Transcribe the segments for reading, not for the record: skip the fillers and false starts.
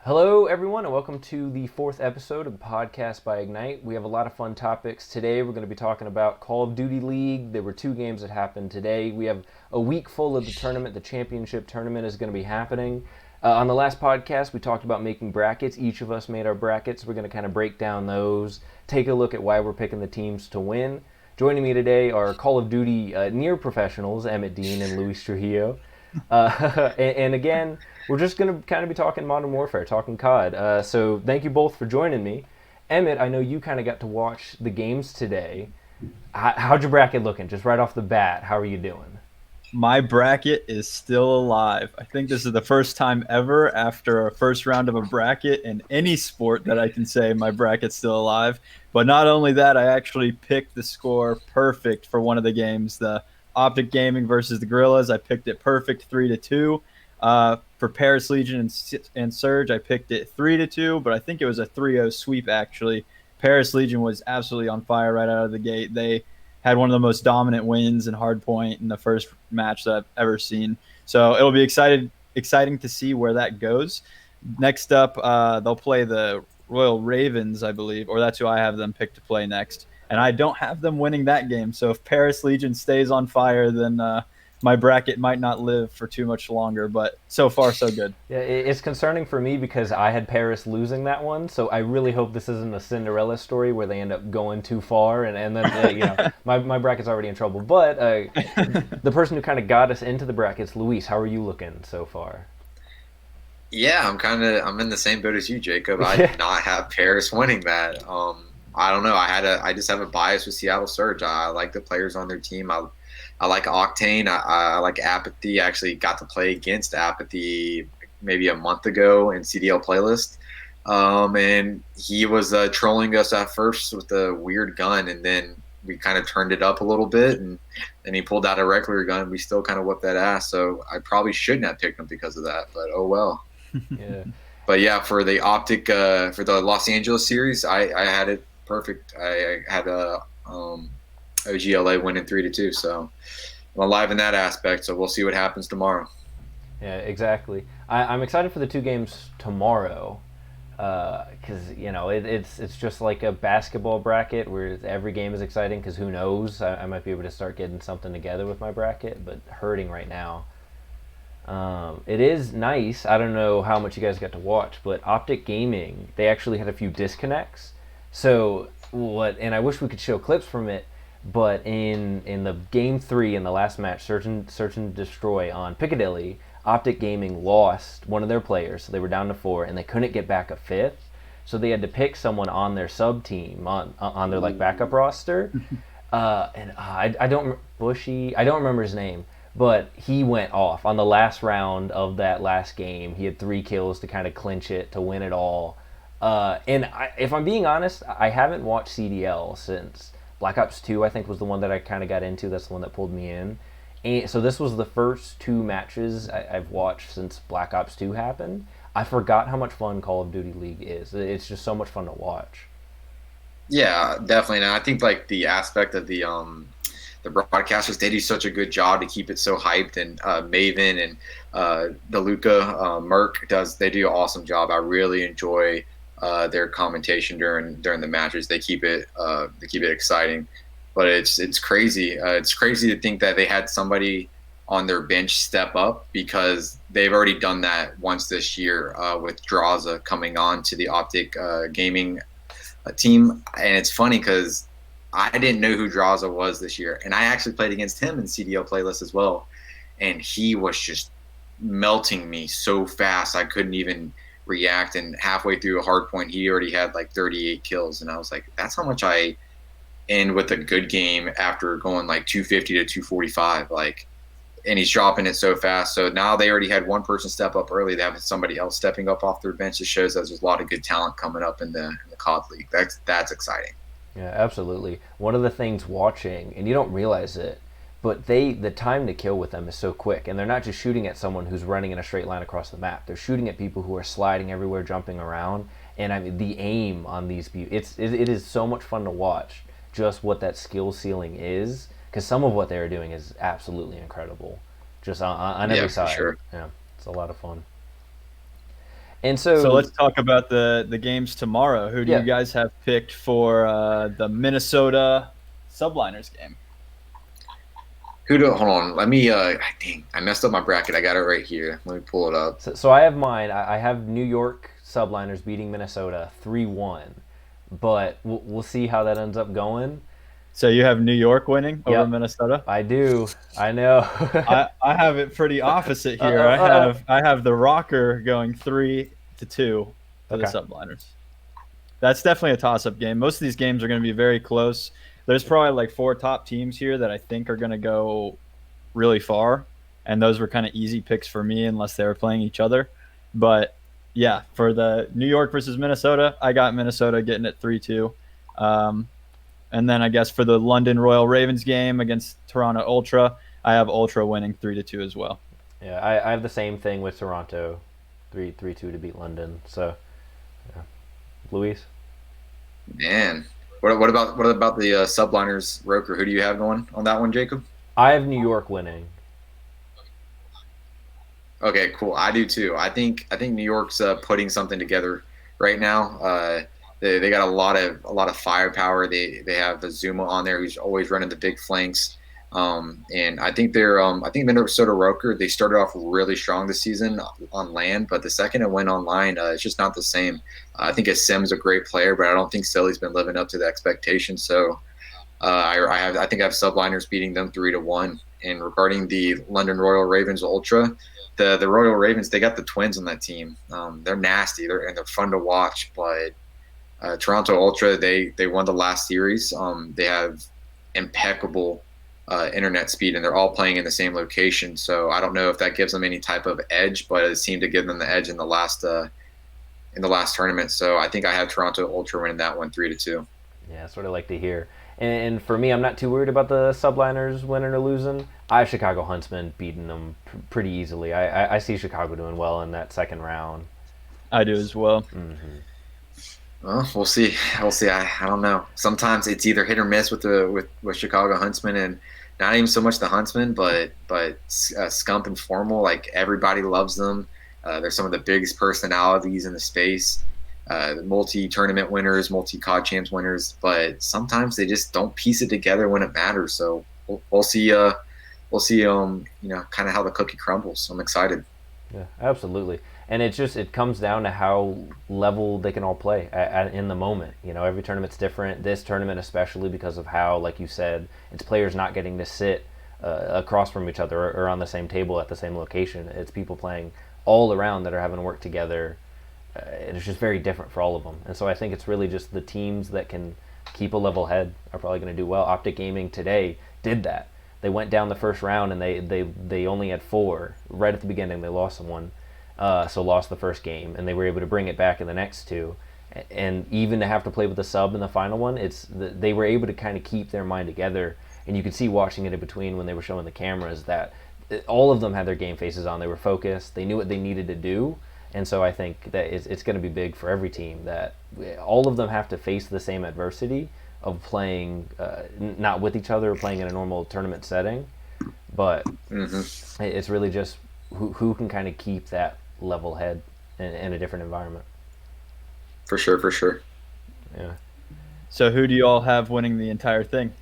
Hello, everyone, and welcome to the fourth episode of the podcast by IGNITE. We have a lot of fun topics today. We're going to be talking about Call of Duty League. There were two games that happened today. We have a week full of the tournament. The championship tournament is going to be happening. On the last podcast, we talked about making brackets. Each of us made our brackets. We're going to kind of break down those, take a look at why we're picking the teams to win. Joining me today are Call of Duty near professionals, Emmett Dean and Luis Trujillo. And again, we're just going to kind of be talking Modern Warfare, talking COD. So thank you both for joining me. Emmett, I know you kind of got to watch the games today. How'd your bracket looking? Just right off the bat, how are you doing? My bracket is still alive. I think this is the first time ever after a first round of a bracket in any sport that I can say my bracket's still alive. But not only that, I actually picked the score perfect for one of the games, the Optic Gaming versus the Gorillas. I picked it perfect 3-2. For Paris Legion and Surge, I picked it 3-2, but I think it was a 3-0 sweep actually. Paris Legion was absolutely on fire right out of the gate. They had one of the most dominant wins in hardpoint in the first match that I've ever seen. So it'll be exciting to see where that goes. Next up, they'll play the Royal Ravens, I believe, or that's who I have them picked to play next. And I don't have them winning that game. So if Paris Legion stays on fire, then my bracket might not live for too much longer, but so far so good. Yeah, it's concerning for me because I had Paris losing that one, so I really hope this isn't a Cinderella story where they end up going too far and then my bracket's already in trouble. But the person who kind of got us into the brackets, Luis, how are you looking so far? Yeah, I'm in the same boat as you, Jacob. I did not have Paris winning that. I don't know. I just have a bias with Seattle Surge. I like the players on their team. I like Octane. I like Apathy. I actually got to play against Apathy maybe a month ago in CDL playlist. And he was trolling us at first with a weird gun, and then we kind of turned it up a little bit, and then he pulled out a regular gun. We still kind of whooped that ass. So I probably shouldn't have picked him because of that, but oh well. Yeah. But yeah, for the Optic, for the Los Angeles series, I had it perfect. I had OGLA winning 3-2, so I'm alive in that aspect. So we'll see what happens tomorrow. Yeah, exactly. I'm excited for the two games tomorrow because it's just like a basketball bracket where every game is exciting because who knows, I might be able to start getting something together with my bracket, but hurting right now. It is nice. I don't know how much you guys got to watch, but Optic Gaming, they actually had a few disconnects. So and I wish we could show clips from it, but in the game 3 in the last match, Search and Destroy on Piccadilly, Optic Gaming lost one of their players, so they were down to 4, and they couldn't get back a 5th. So they had to pick someone on their sub team on their like backup roster, and I don't Bushy. I don't remember his name. But he went off on the last round of that last game. He had 3 kills to kind of clinch it, to win it all. If I'm being honest, I haven't watched CDL since Black Ops 2, I think, was the one that I kind of got into. That's the one that pulled me in. And so this was the first 2 matches I've watched since Black Ops 2 happened. I forgot how much fun Call of Duty League is. It's just so much fun to watch. Yeah, definitely. And I think like the aspect of the broadcasters, they do such a good job to keep it so hyped, and Maven and DeLuca, Merc they do an awesome job. I really enjoy their commentation during the matches. They keep it exciting, but it's crazy. It's crazy to think that they had somebody on their bench step up, because they've already done that once this year with Draza coming on to the Optic Gaming team. And it's funny because I didn't know who Draza was this year, and I actually played against him in CDL playlist as well, and he was just melting me so fast I couldn't even react. And halfway through a hard point, he already had like 38 kills, and I was like, that's how much I end with a good game after going like 250 to 245, like. And he's dropping it so fast. So now they already had one person step up early. They have somebody else stepping up off their bench. It shows that there's a lot of good talent coming up in the COD League. That's exciting. Yeah, absolutely. One of the things watching, and you don't realize it, but the time to kill with them is so quick, and they're not just shooting at someone who's running in a straight line across the map. They're shooting at people who are sliding everywhere, jumping around, and I mean the aim on these people. It is so much fun to watch just what that skill ceiling is, because some of what they're doing is absolutely incredible, just on every side. For sure. Yeah, it's a lot of fun. And So let's talk about the games tomorrow. Who do yeah. you guys have picked for the Minnesota Subliners game? Hold on. Let me. Dang, I messed up my bracket. I got it right here. Let me pull it up. So I have mine. I have New York Subliners beating Minnesota 3-1, but we'll see how that ends up going. So you have New York winning over Yep, Minnesota? I do. I know. I have it pretty opposite here. Uh-oh. I have the Rocker going 3-2 for the Okay. Subliners. That's definitely a toss-up game. Most of these games are going to be very close. There's probably like 4 top teams here that I think are going to go really far, and those were kind of easy picks for me unless they were playing each other. But yeah, for the New York versus Minnesota, I got Minnesota getting it 3-2. And then I guess for the London Royal Ravens game against Toronto Ultra, I have Ultra winning 3-2 as well. Yeah, I have the same thing with Toronto, 3-2 to beat London. So, yeah. Luis? Man, what about the Subliners, Roker? Who do you have going on that one, Jacob? I have New York winning. Okay, cool. I do too. I think New York's putting something together right now. They got a lot of firepower. They have Azuma on there who's always running the big flanks. And I think I think Minnesota Roker, they started off really strong this season on land, but the second it went online, it's just not the same. I think Sim's a great player, but I don't think Silly's been living up to the expectations. So I think I have Subliners beating them 3-1. And regarding the London Royal Ravens Ultra, the Royal Ravens, they got the Twins on that team. They're nasty, and they're fun to watch. But Toronto Ultra, they won the last series. They have impeccable internet speed, and they're all playing in the same location. So I don't know if that gives them any type of edge, but it seemed to give them the edge in the last tournament. So I think I have Toronto Ultra winning that one 3-2. Yeah, that's what I like to hear. And for me, I'm not too worried about the Subliners winning or losing. I have Chicago Huntsmen beating them pretty easily. I see Chicago doing well in that second round. I do as well. Mm-hmm. Well, we'll see. We'll see. I don't know. Sometimes it's either hit or miss with Chicago Huntsmen, and not even so much the Huntsmen, but Scump and Formal. Like everybody loves them. They're some of the biggest personalities in the space. Multi-tournament winners, multi-COD champs winners, but sometimes they just don't piece it together when it matters. So we'll see. We'll see. Kind of how the cookie crumbles. I'm excited. Yeah, absolutely. And it comes down to how level they can all play in the moment. Every tournament's different. This tournament especially because of how, like you said, it's players not getting to sit across from each other or on the same table at the same location. It's people playing all around that are having to work together. It's just very different for all of them. And so I think it's really just the teams that can keep a level head are probably going to do well. Optic Gaming today did that. They went down the first round and they only had 4. Right at the beginning, they lost someone. So lost the first game, and they were able to bring it back in the next 2. And even to have to play with the sub in the final one, they were able to kind of keep their mind together. And you could see watching it in between when they were showing the cameras that all of them had their game faces on. They were focused. They knew what they needed to do. And so I think that it's going to be big for every team that all of them have to face the same adversity of playing not with each other or playing in a normal tournament setting. But it's really just who can kind of keep that level head in a different environment. For sure. Yeah. So who do you all have winning the entire thing?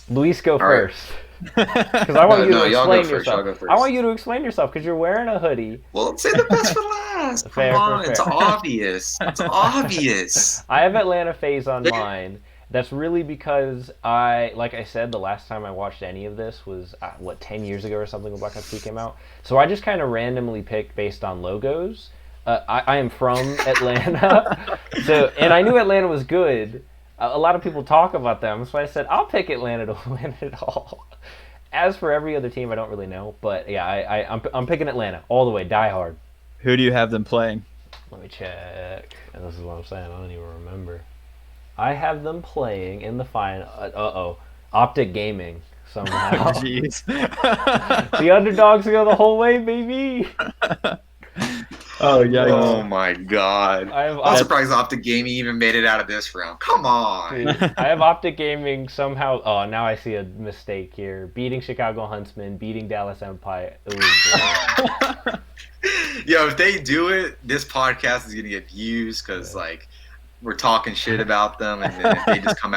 Luis, go All first. Because I want you to explain yourself. I want you to explain yourself because you're wearing a hoodie. Well, let's say the best for last. Fair. It's obvious. It's obvious. I have Atlanta FaZe on mine. That's really because like I said, the last time I watched any of this was 10 years ago or something when Black Ops 2 came out. So I just kind of randomly picked based on logos. I am from Atlanta, and I knew Atlanta was good. A lot of people talk about them, so I said I'll pick Atlanta to win it all. As for every other team, I don't really know, but yeah, I'm picking Atlanta all the way, die hard. Who do you have them playing? Let me check. And this is what I'm saying. I don't even remember. I have them playing in the final. Optic Gaming somehow. Jeez. The underdogs go the whole way, baby. Oh Oh yikes! my god. I have I'm Optic, surprised Optic Gaming even made it out of this round. Come on. dude, I have Optic Gaming somehow. Oh, now I see a mistake here. Beating Chicago Huntsmen, beating Dallas Empire. Oh boy. Yo, if they do it, this podcast is gonna get views because like we're talking shit about them, and then if they just come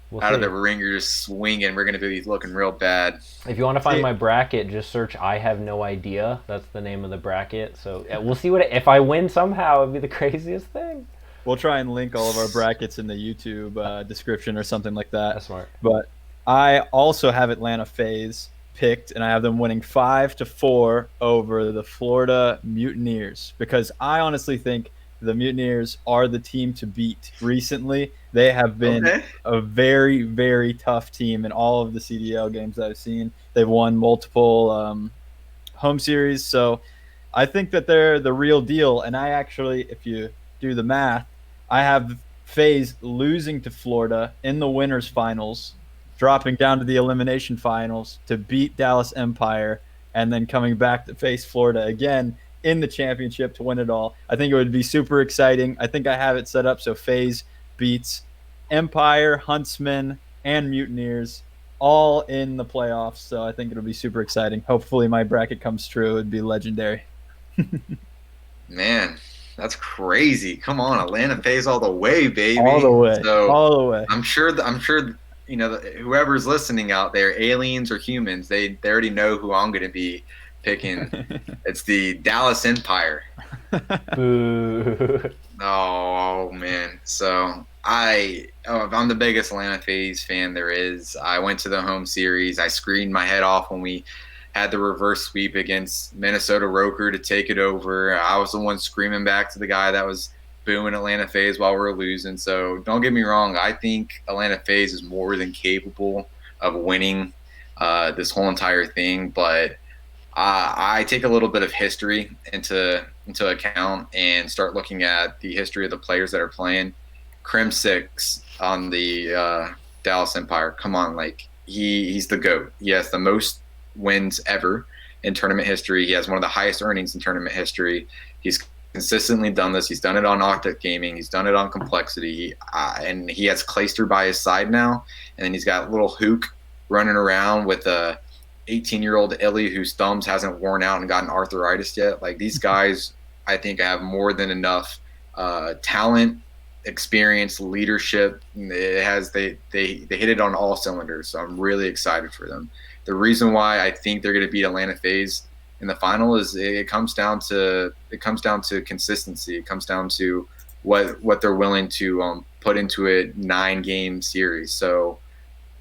We'll out of the see. ringer just swinging, we're gonna be looking real bad. If you want to find Hey, my bracket, just search "I have no idea." That's the name of the bracket. So we'll see what if I win somehow. It'd be the craziest thing. we'll try and link all of our brackets in the YouTube description or something like that. That's smart. But I also have Atlanta FaZe picked, and I have them winning 5-4 over the Florida Mutineers because I honestly think the Mutineers are the team to beat recently. They have been Okay. a very, very tough team in all of the CDL games that I've seen. They've won multiple home series, so I think that they're the real deal. And I actually, if you do the math, I have FaZe losing to Florida in the winners finals, dropping down to the elimination finals to beat Dallas Empire, and then coming back to face Florida again in the championship to win it all. I think it would be super exciting. I think I have it set up so FaZe beats Empire, Huntsmen, and Mutineers all in the playoffs. So I think it'll be super exciting. Hopefully my bracket comes true. It'd be legendary. Man, that's crazy. Come on, Atlanta FaZe all the way, baby. All the way. So All the way. I'm sure whoever's listening out there, aliens or humans, they already know who I'm gonna be picking. It's the Dallas Empire. Boo. Oh man. So I'm the biggest Atlanta FaZe fan there is. I went to the home series. I screamed my head off when we had the reverse sweep against Minnesota Roker to take it over. I was the one screaming back to the guy that was booing Atlanta FaZe while we were losing. So don't get me wrong. I think Atlanta FaZe is more than capable of winning this whole entire thing. But I take a little bit of history into account and start looking at the history of the players that are playing. Crim Six on the Dallas Empire. Come on, like he's the GOAT. He has the most wins ever in tournament history. He has one of the highest earnings in tournament history. He's consistently done this. He's done it on Octet Gaming. He's done it on Complexity. And he has Clayster by his side now. And then he's got little Hook running around with a 18-year-old Illy whose thumbs hasn't worn out and gotten arthritis yet. Like these guys, I think have more than enough talent, experience, leadership. They hit it on all cylinders. So I'm really excited for them. The reason why I think they're going to beat Atlanta FaZe in the final is it comes down to consistency. It comes down to what they're willing to put into a 9-game series. So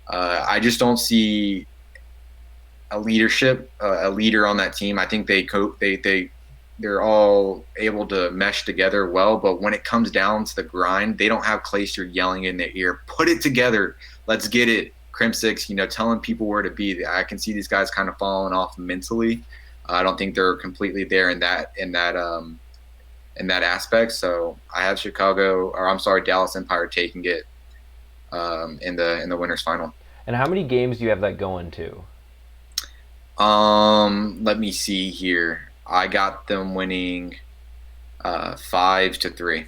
I just don't see a leader on that team. I think they're all able to mesh together well, but when it comes down to the grind, they don't have Clayster yelling in their ear, "Put it together, let's get it." Crim Six, telling people where to be. I can see these guys kind of falling off mentally. I don't think they're completely there in that aspect. So I have Dallas Empire taking it in the winners final. And how many games do you have that going to? Let me see here. I got them winning 5-3.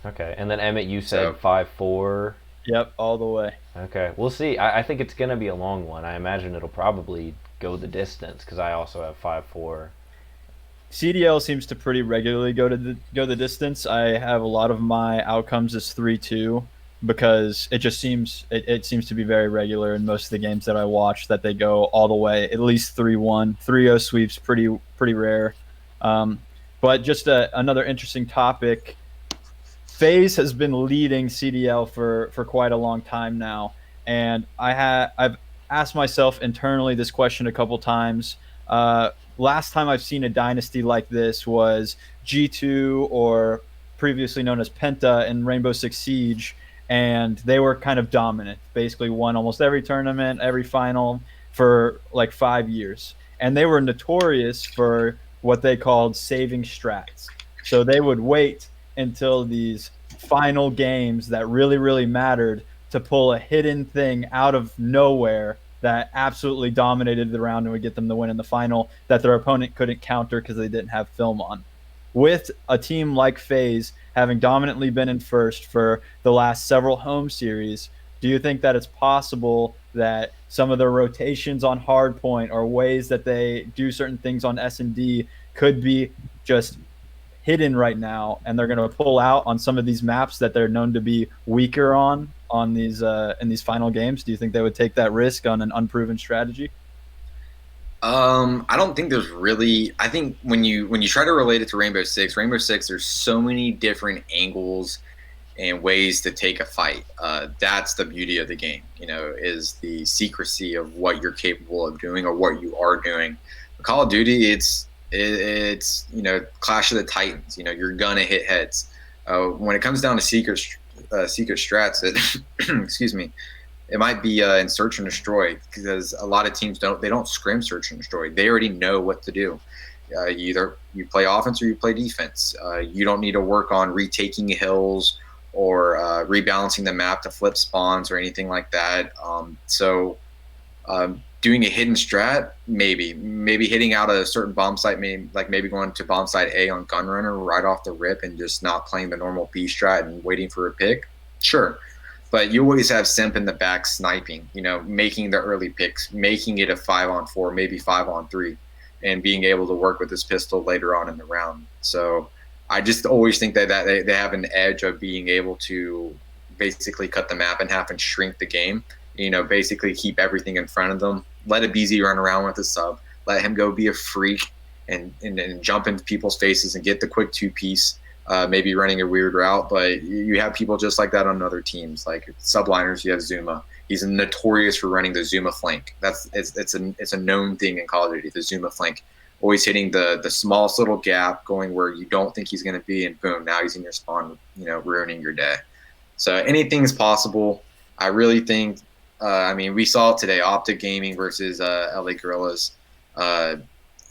Okay, and then Emmett, you said So- 5-4. Yep, all the way. Okay, we'll see. I think it's gonna be a long one. I imagine it'll probably go the distance because I also have 5-4. CDL seems to pretty regularly go the distance. I have a lot of my outcomes as 3-2 because it just seems it seems to be very regular in most of the games that I watch that they go all the way, at least 3-1. 3-0 sweeps pretty rare. But just another interesting topic. FaZe has been leading CDL for quite a long time now, and I've asked myself internally this question a couple times. Last time I've seen a dynasty like this was G2 or previously known as Penta in Rainbow Six Siege, and they were kind of dominant. Basically won almost every tournament, every final for like 5 years. And they were notorious for what they called saving strats. So they would wait until these final games that really, really mattered to pull a hidden thing out of nowhere that absolutely dominated the round and would get them the win in the final that their opponent couldn't counter because they didn't have film on. with a team like FaZe having dominantly been in first for the last several home series, do you think that it's possible that some of their rotations on hardpoint or ways that they do certain things on S&D could be just hidden right now, and they're going to pull out on some of these maps that they're known to be weaker on these in these final games? Do you think they would take that risk on an unproven strategy? I don't think there's really. I think when you try to relate it to Rainbow Six, there's so many different angles and ways to take a fight. That's the beauty of the game, is the secrecy of what you're capable of doing or what you are doing. Call of Duty, it's Clash of the Titans. You're gonna hit heads. When it comes down to secret strats, excuse me, it might be in search and destroy, because a lot of teams don't scrim search and destroy. They already know what to do. Either you play offense or you play defense. You don't need to work on retaking hills or rebalancing the map to flip spawns or anything like that. Doing a hidden strat, maybe hitting out a certain bomb site, maybe going to bomb site A on Gunrunner right off the rip and just not playing the normal B strat and waiting for a pick. Sure. But you always have Simp in the back sniping, making the early picks, making it a 5-on-4, maybe 5-on-3, and being able to work with his pistol later on in the round. So I just always think that they have an edge of being able to basically cut the map in half and shrink the game. Basically keep everything in front of them. Let a BZ run around with a sub. Let him go be a freak and jump into people's faces and get the quick two-piece. Maybe running a weird route, but you have people just like that on other teams. Like subliners, you have Zuma. He's notorious for running the Zuma flank. It's a known thing in Call of Duty, the Zuma flank. Always hitting the smallest little gap, going where you don't think he's going to be, and boom, now he's in your spawn, ruining your day. So anything's possible. I really think. We saw it today. Optic Gaming versus LA Guerrillas.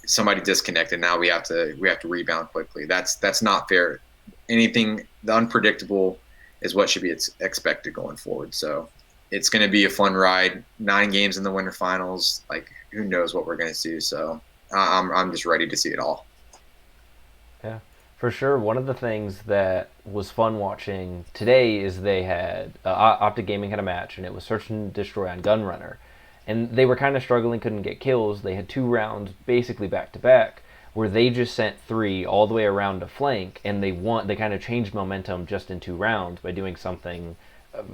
Somebody disconnected. Now we have to rebound quickly. That's not fair. The unpredictable is what should be expected going forward. So it's going to be a fun ride. 9 games in the winter finals. Like, who knows what we're going to see. So I'm just ready to see it all. Yeah, for sure. One of the things that was fun watching today is they had Optic Gaming had a match, and it was Search and Destroy on Gunrunner. And they were kind of struggling, couldn't get kills. They had 2 rounds basically back to back where they just sent 3 all the way around to flank, and they kind of changed momentum just in 2 rounds by doing something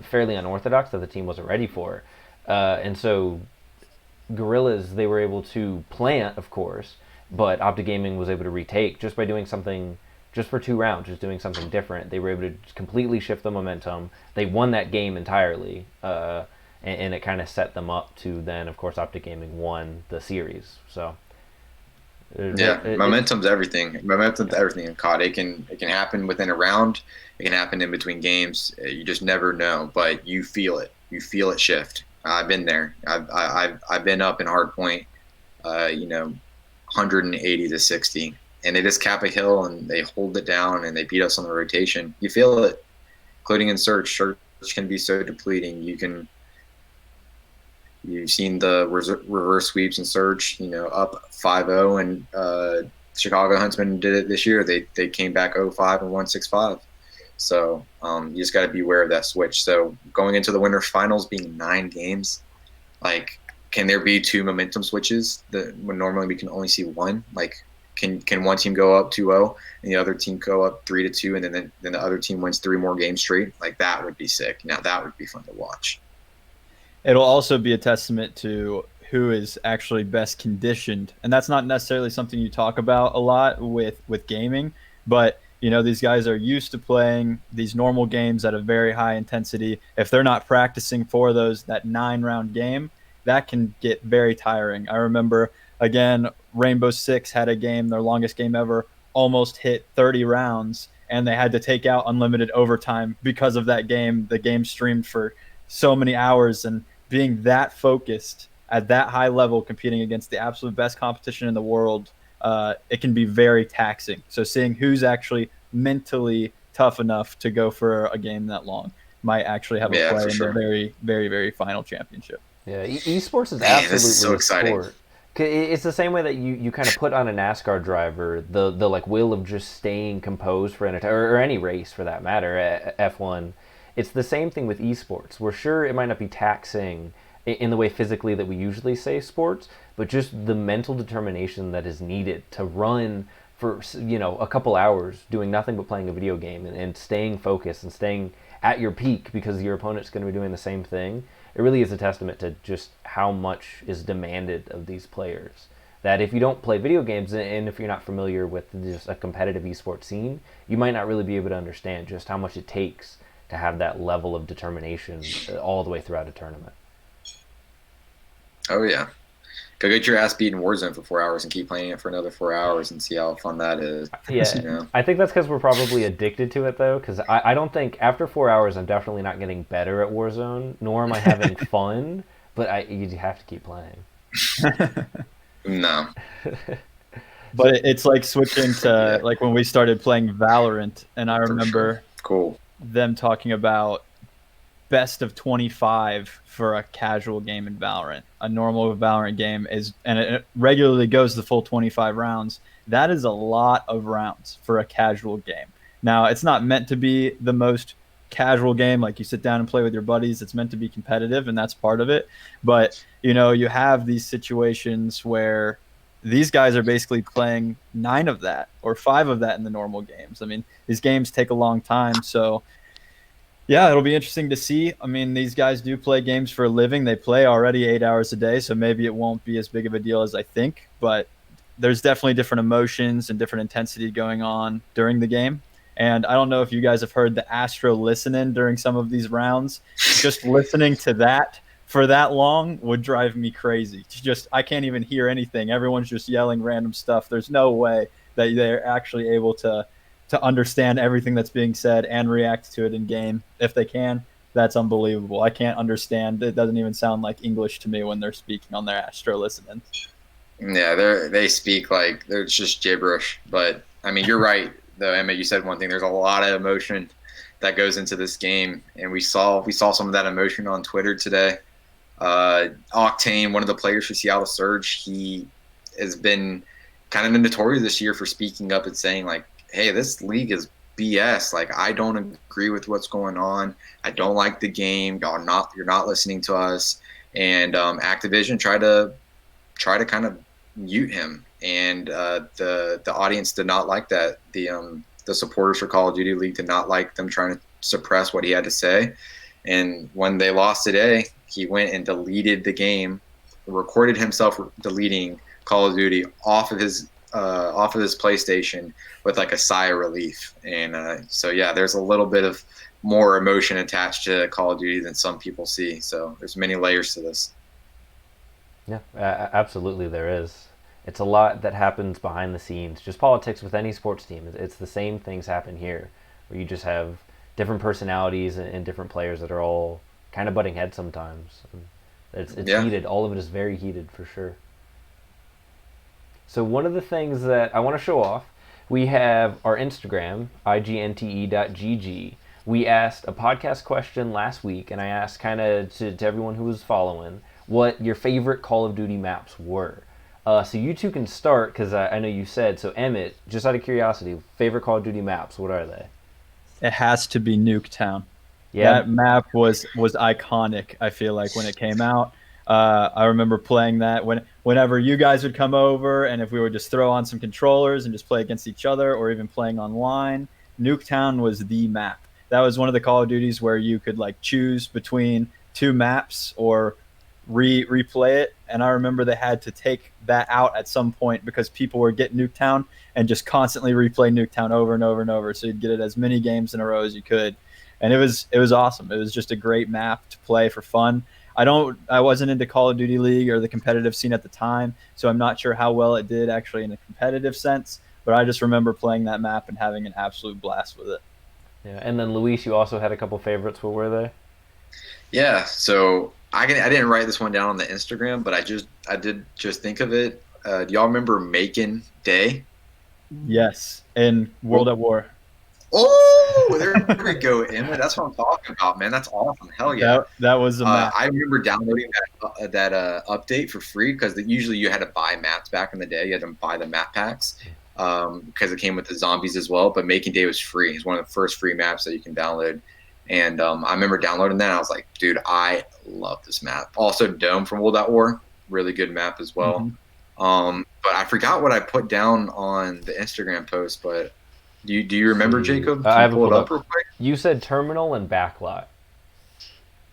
fairly unorthodox that the team wasn't ready for. And so Guerrillas, they were able to plant, of course, but Optic Gaming was able to retake just by doing something, just for 2 rounds, just doing something different. They were able to completely shift the momentum. They won that game entirely. And it kind of set them up to then, of course, Optic Gaming won the series. So momentum's everything. Momentum's everything in COD. It can happen within a round. It can happen in between games. You just never know, but you feel it. You feel it shift. I've been there. I've been up in hardpoint, 180 to 60, and they just cap a hill and they hold it down and they beat us on the rotation. You feel it, including in search. Search can be so depleting. You've seen the reverse sweeps and search, up 5-0, and Chicago Huntsmen did it this year. They came back 0-5 and won 6-5. So you just got to be aware of that switch. So going into the winter finals being 9 games, like, can there be 2 momentum switches when normally we can only see 1? Like, can one team go up 2-0 and the other team go up 3-2, and then the other team wins 3 more games straight? Like, that would be sick. Now that would be fun to watch. It'll also be a testament to who is actually best conditioned, and that's not necessarily something you talk about a lot with gaming, but these guys are used to playing these normal games at a very high intensity. If they're not practicing for that 9-round game, that can get very tiring. I remember, again, Rainbow Six had a game, their longest game ever, almost hit 30 rounds, and they had to take out unlimited overtime because of that game. The game streamed for so many hours, and being that focused at that high level, competing against the absolute best competition in the world, it can be very taxing. So seeing who's actually mentally tough enough to go for a game that long might actually have a play in the very, very, very final championship. Yeah, esports is absolutely so a exciting. sport. It's the same way that you kind of put on a NASCAR driver the like will of just staying composed for or any race for that matter, F1. It's the same thing with esports. We're sure it might not be taxing in the way physically that we usually say sports, but just the mental determination that is needed to run for a couple hours doing nothing but playing a video game and staying focused and staying at your peak because your opponent's going to be doing the same thing. It really is a testament to just how much is demanded of these players. That if you don't play video games and if you're not familiar with just a competitive esports scene, you might not really be able to understand just how much it takes to have that level of determination all the way throughout a tournament. Oh yeah. Go get your ass beat in Warzone for 4 hours and keep playing it for another 4 hours and see how fun that is. Yeah, You know? I think that's because we're probably addicted to it though. Because I don't think after 4 hours I'm definitely not getting better at Warzone, nor am I having fun. But you have to keep playing. No. But it's like switching to like when we started playing Valorant, and I remember Cool. them talking about best of 25 for a casual game in Valorant. A normal Valorant game is, and it regularly goes the full 25 rounds. That is a lot of rounds for a casual game. Now, it's not meant to be the most casual game, like you sit down and play with your buddies. It's meant to be competitive, and that's part of it. But, you have these situations where these guys are basically playing 9 of that or 5 of that in the normal games. I mean, these games take a long time, so yeah, it'll be interesting to see. I mean, these guys do play games for a living. They play already 8 hours a day, so maybe it won't be as big of a deal as I think, but there's definitely different emotions and different intensity going on during the game. And I don't know if you guys have heard the Astro listening during some of these rounds. Just listening to that for that long would drive me crazy. I can't even hear anything. Everyone's just yelling random stuff. There's no way that they're actually able to understand everything that's being said and react to it in game. If they can, that's unbelievable. I can't understand. It doesn't even sound like English to me when they're speaking on their Astro listening. Yeah, they speak like they're just gibberish. But I mean, you're right though, Emmett. You said one thing. There's a lot of emotion that goes into this game, and we saw some of that emotion on Twitter today. Octane, one of the players for Seattle Surge, he has been kind of notorious this year for speaking up and saying like, hey, this league is BS. Like, I don't agree with what's going on. I don't like the game. You're not listening to us. And Activision tried to kind of mute him, and the audience did not like that. The supporters for Call of Duty League did not like them trying to suppress what he had to say. And when they lost today, he went and deleted the game, recorded himself deleting Call of Duty off of his PlayStation with like a sigh of relief. And so yeah, there's a little bit of more emotion attached to Call of Duty than some people see. So there's many layers to this. Yeah, absolutely there is. It's a lot that happens behind the scenes. Just politics with any sports team. It's the same things happen here, where you just have different personalities and different players that are all kind of butting heads sometimes. It's heated. All of it is very heated for sure. So one of the things that I want to show off, we have our Instagram, IGNTE.GG. We asked a podcast question last week, and I asked kind of to everyone who was following what your favorite Call of Duty maps were. So you two can start, because I know you said. So Emmett, just out of curiosity, favorite Call of Duty maps, what are they? It has to be Nuketown. Yeah. That map was iconic, I feel like, when it came out. I remember playing that whenever you guys would come over, and if we would just throw on some controllers and just play against each other, or even playing online, Nuketown was the map. That was one of the Call of Duties where you could like choose between 2 maps or replay it. And I remember they had to take that out at some point because people were getting Nuketown and just constantly replay Nuketown over and over and over, so you'd get it as many games in a row as you could. And it was awesome. It was just a great map to play for fun. I wasn't into Call of Duty League or the competitive scene at the time, so I'm not sure how well it did actually in a competitive sense, but I just remember playing that map and having an absolute blast with it. Yeah, and then Luis, you also had a couple favorites. What were they? Yeah, so I didn't write this one down on the Instagram, but I did just think of it. Do y'all remember Macon Day? Yes, in World at War. Oh, there we go, Emma. That's what I'm talking about, man. That's awesome. Hell yeah. That was a map. I remember downloading that update for free because usually you had to buy maps back in the day. You had to buy the map packs because it came with the zombies as well. But Making Day was free. It's one of the first free maps that you can download. And I remember downloading that. And I was like, dude, I love this map. Also, Dome from World at War, really good map as well. But I forgot what I put down on the Instagram post. But do you remember, Jacob? I have pull it up real quick? You said Terminal and Backlot.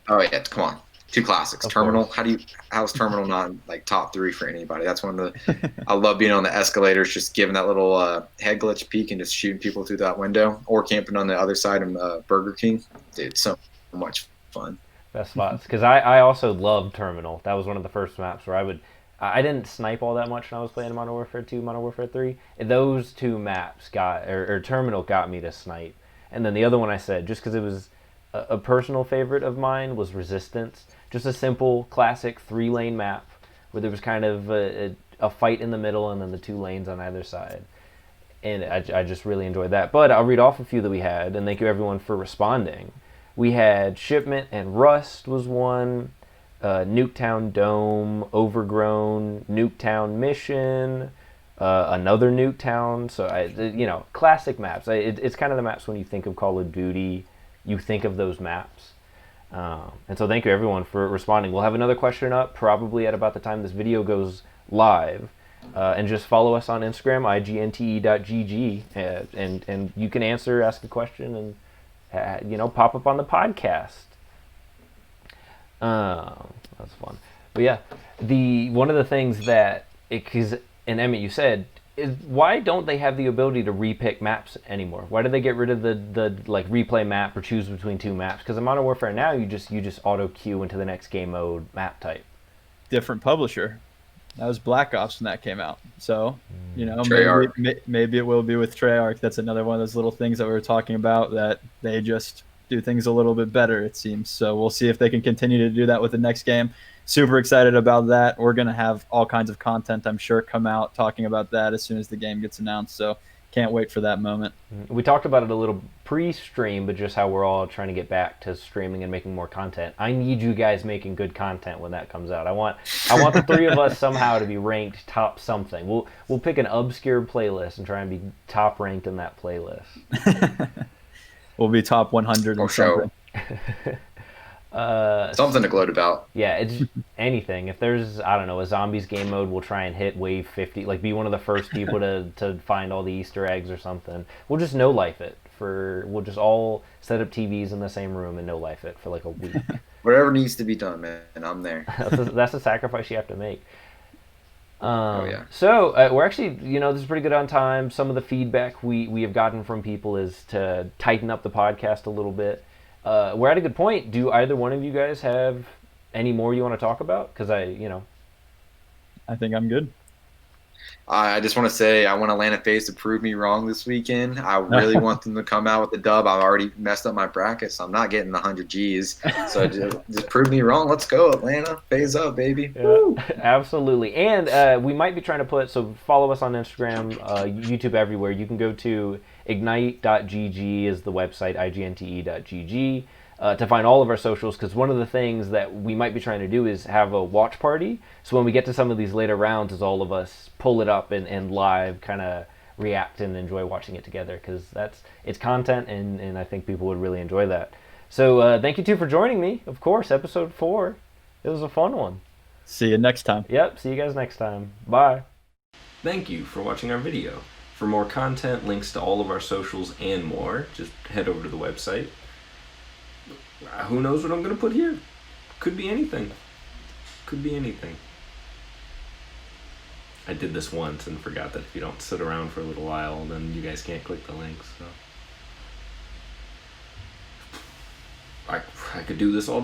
Oh yeah, come on. Two classics. Of Terminal. course. How's Terminal not like top 3 for anybody? That's one of the. I love being on the escalators, just giving that little head glitch peek and just shooting people through that window, or camping on the other side of Burger King. Dude, so much fun. Best spots, because I also loved Terminal. That was one of the first maps where I didn't snipe all that much when I was playing Modern Warfare 2, Modern Warfare 3. Those 2 maps or Terminal got me to snipe, and then the other one I said just because it was a personal favorite of mine was Resistance. Just a simple, classic 3-lane map where there was kind of a fight in the middle and then the 2 lanes on either side. And I just really enjoyed that. But I'll read off a few that we had, and thank you everyone for responding. We had Shipment and Rust was one, Nuketown Dome, Overgrown, Nuketown Mission, another Nuketown. So, classic maps. It's kind of the maps when you think of Call of Duty, you think of those maps. And so thank you everyone for responding. We'll have another question up probably at about the time this video goes live. And just follow us on Instagram, IGNTE.GG, and you can ask a question and pop up on the podcast. That's fun. But yeah, one of the things that and Emmett, you said, is why don't they have the ability to repick maps anymore? Why do they get rid of the like replay map or choose between 2 maps? Because in Modern Warfare now you just auto queue into the next game mode map type. Different publisher. That was Black Ops when that came out. So, maybe it will be with Treyarch. That's another one of those little things that we were talking about, that they just do things a little bit better, it seems. So we'll see if they can continue to do that with the next game. Super excited about that. We're going to have all kinds of content, I'm sure, come out talking about that as soon as the game gets announced. So can't wait for that moment. We talked about it a little pre-stream, but just how we're all trying to get back to streaming and making more content. I need you guys making good content when that comes out. I want the 3 of us somehow to be ranked top something. We'll pick an obscure playlist and try and be top ranked in that playlist. We'll be top 100 or something. Something to gloat about. Yeah, it's anything. If there's, I don't know, a zombies game mode, we'll try and hit wave 50, like be one of the first people to find all the Easter eggs or something. We'll just no-life it. We'll just all set up TVs in the same room and no-life it for like a week. Whatever needs to be done, man, I'm there. That's a sacrifice you have to make. Oh yeah. So we're actually, this is pretty good on time. Some of the feedback we have gotten from people is to tighten up the podcast a little bit. We're at a good point. Do either one of you guys have any more you want to talk about? Because I think I'm good. I just want to say I want Atlanta FaZe to prove me wrong this weekend. I really want them to come out with the dub. I've already messed up my bracket, so I'm not getting the 100 Gs. So just prove me wrong. Let's go, Atlanta. FaZe up, baby. Yeah, absolutely. And we might be trying to so follow us on Instagram, YouTube, everywhere. You can go to ignite.gg is the website, IGNTE.gg. To find all of our socials, because one of the things that we might be trying to do is have a watch party. So when we get to some of these later rounds, is all of us pull it up and live kind of react and enjoy watching it together, because it's content, and I think people would really enjoy that. So thank you two for joining me. Of course, episode 4. It was a fun one. See you next time. Yep, see you guys next time. Bye. Thank you for watching our video. For more content, links to all of our socials, and more, just head over to the website. Who knows what I'm going to put here? Could be anything. Could be anything. I did this once and forgot that if you don't sit around for a little while, then you guys can't click the links. So I could do this all day.